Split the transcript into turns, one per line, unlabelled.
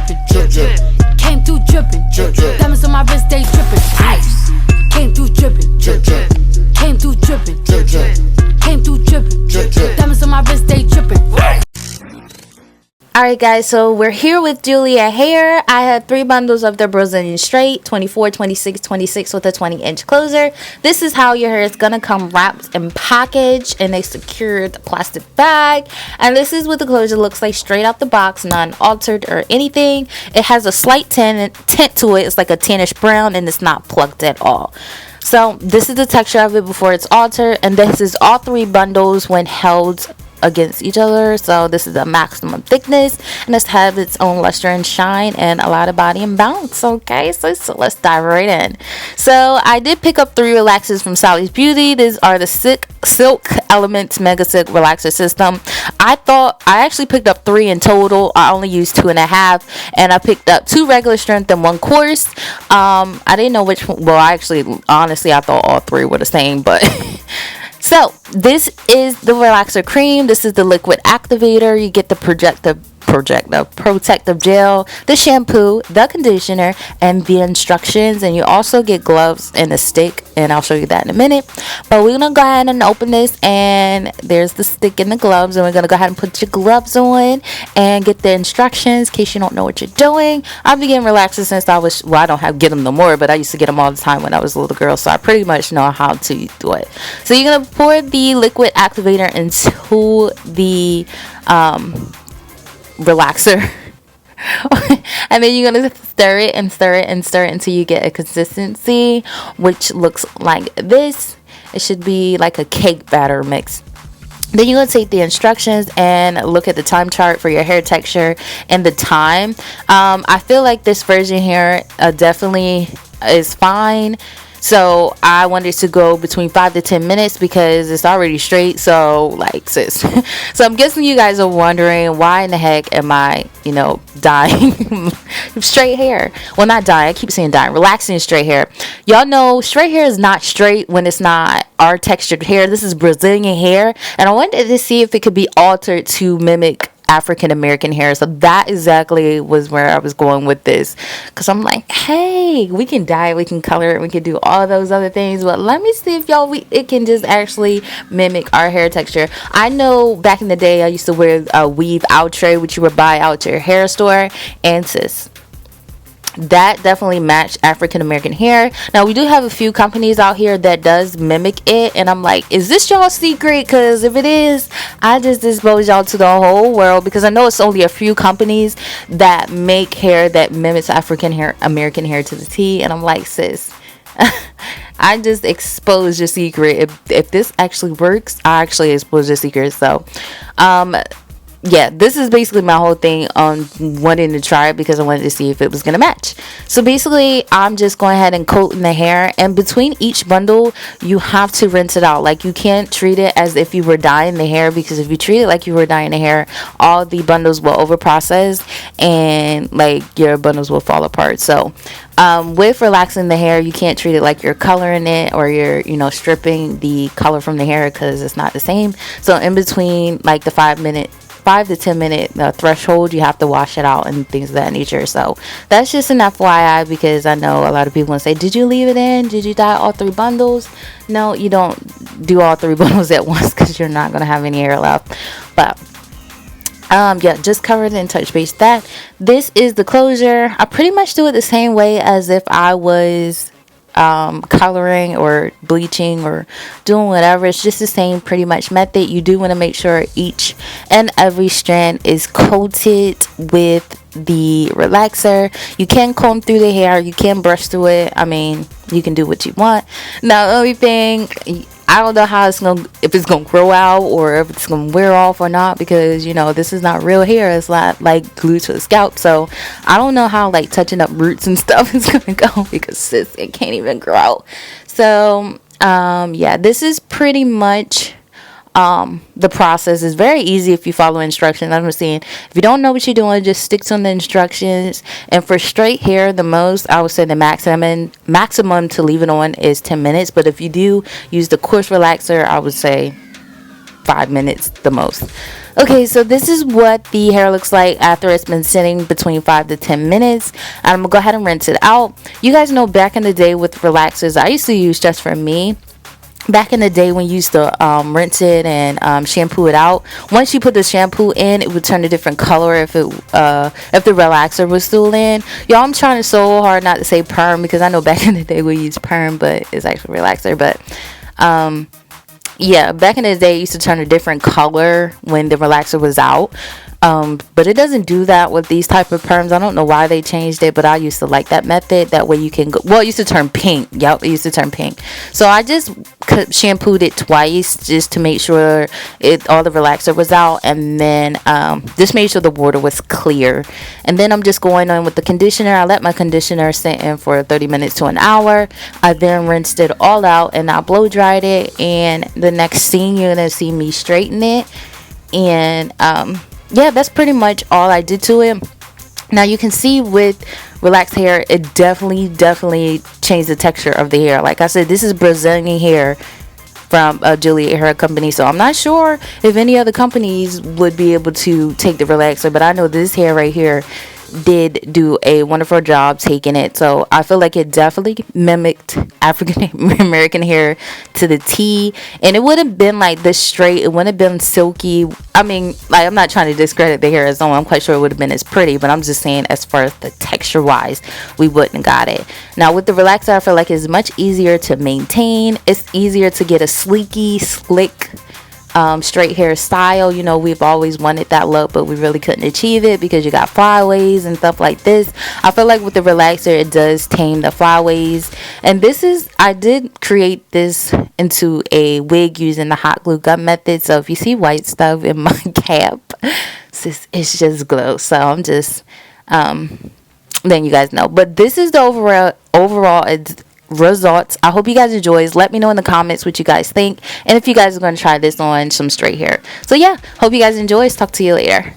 dripping. Came through dripping. Diamonds on my wrist, they dripping. Ice. Came through dripping. Came through dripping. Came through dripping. Diamonds on my wrist, they dripping.
Alright guys, so we're here with Julia hair. I had 3 bundles of the Brazilian straight, 24, 26, 26 with a 20-inch closer. This is how your hair is going to come wrapped and packaged in a secured plastic bag. And this is what the closure looks like straight out the box, non-altered or anything. It has a slight tint to it. It's like a tannish brown and it's not plucked at all. So this is the texture of it before it's altered, and this is all 3 bundles when held against each other. So this is a maximum thickness, and this has its own luster and shine and a lot of body and bounce. Okay, so let's dive right in. So I did pick up 3 relaxers from SALISBURY. These are the Silk Elements Mega Silk Relaxer System. I actually picked up 3 in total. I only used 2.5, and I picked up 2 regular strength and 1 coarse. I didn't know which one. Well, honestly I thought all 3 were the same, but so this is the relaxer cream. This is the liquid activator. You get the protective gel, the shampoo, the conditioner, and the instructions. And you also get gloves and a stick, and I'll show you that in a minute. But we're gonna go ahead and open this, and there's the stick and the gloves, and we're gonna go ahead and put your gloves on and get the instructions in case you don't know what you're doing. I've been getting relaxers since I don't get them no more, but I used to get them all the time when I was a little girl, so I pretty much know how to do it. So you're gonna pour the liquid activator into the relaxer and then you're gonna stir it until you get a consistency which looks like this. It should be like a cake batter mix. Then you're going to take the instructions and look at the time chart for your hair texture and the time. I feel like this version here definitely is fine. So I wanted to go between 5 to 10 minutes because it's already straight. So like sis. So I'm guessing you guys are wondering why in the heck am I, dyeing straight hair? Well, not dyeing. I keep saying dyeing. Relaxing straight hair. Y'all know straight hair is not straight when it's not our textured hair. This is Brazilian hair. And I wanted to see if it could be altered to mimic African American hair. So that exactly was where I was going with this, because I'm like, hey, we can dye it, we can color it, we can do all those other things, but let me see if it can just actually mimic our hair texture. I know back in the day I used to wear a weave out tray, which you would buy out to your hair store, and sis, that definitely matched African American hair. Now we do have a few companies out here that does mimic it, and I'm like, is this y'all secret? Because if it is, I just expose y'all to the whole world, because I know it's only a few companies that make hair that mimics African American hair to the T, and I'm like, sis, I just exposed your secret. If this actually works, I actually exposed your secret. So yeah, this is basically my whole thing on wanting to try it, because I wanted to see if it was going to match. So basically, I'm just going ahead and coating the hair. And between each bundle, you have to rinse it out. Like, you can't treat it as if you were dyeing the hair, because if you treat it like you were dyeing the hair, all the bundles will overprocess and, like, your bundles will fall apart. So with relaxing the hair, you can't treat it like you're coloring it or you're, stripping the color from the hair, because it's not the same. So in between, like, the 5 to 10 minute threshold, you have to wash it out and things of that nature. So that's just an FYI, because I know a lot of people will say, did you leave it in? Did you dye all 3 bundles? No, you don't do all 3 bundles at once, because you're not going to have any hair left. But yeah, just cover it and touch base that. This is the closure. I pretty much do it the same way as if I was coloring or bleaching or doing whatever. It's just the same pretty much method. You do want to make sure each and every strand is coated with the relaxer. You can comb through the hair, you can brush through it. I mean, you can do what you want. Now the only thing, I don't know how if it's gonna grow out or if it's gonna wear off or not, because this is not real hair. It's not like glued to the scalp, so I don't know how like touching up roots and stuff is gonna go, because sis, it can't even grow out. So yeah, this is pretty much the process. Is very easy if you follow instructions. I'm saying, if you don't know what you're doing, just stick to the instructions. And for straight hair, the most, I would say the maximum to leave it on is 10 minutes. But if you do use the coarse relaxer, I would say 5 minutes the most. Okay, so this is what the hair looks like after it's been sitting between 5 to 10 minutes. I'm gonna go ahead and rinse it out. You guys know back in the day with relaxers, I used to use Just For Me. Back in the day when you used to rinse it and shampoo it out, once you put the shampoo in, it would turn a different color if the relaxer was still in. Y'all, I'm trying so hard not to say perm because I know back in the day we used perm, but it's actually relaxer. But yeah, back in the day it used to turn a different color when the relaxer was out. But it doesn't do that with these type of perms. I don't know why they changed it, but I used to like that method. That way you can go, well, it used to turn pink. Yep, it used to turn pink. So I just shampooed it twice just to make sure all the relaxer was out, and then just made sure the water was clear. And then I'm just going on with the conditioner. I let my conditioner sit in for 30 minutes to an hour. I then rinsed it all out and I blow dried it, and the next thing you're gonna see me straighten it. And yeah, that's pretty much all I did to it. Now you can see with relaxed hair, it definitely changed the texture of the hair. Like I said, this is Brazilian hair from Juliet Hair Company, so I'm not sure if any other companies would be able to take the relaxer, but I know this hair right here did do a wonderful job taking it. So I feel like it definitely mimicked African American hair to the T, and it would have been like this straight, it wouldn't have been silky. I mean, like, I'm not trying to discredit the hair as though I'm quite sure it would have been as pretty, but I'm just saying as far as the texture wise, we wouldn't have got it. Now with the relaxer, I feel like it's much easier to maintain. It's easier to get a sleeky, slick straight hair style. You know, we've always wanted that look, but we really couldn't achieve it because you got flyaways and stuff like this. I feel like with the relaxer, it does tame the flyaways. And this is, I did create this into a wig using the hot glue gun method. So if you see white stuff in my cap, it's just glow. So I'm just letting you guys know. But this is the overall results. I hope you guys enjoy. Let me know in the comments what you guys think, and if you guys are going to try this on some straight hair. So yeah, hope you guys enjoy. Talk to you later.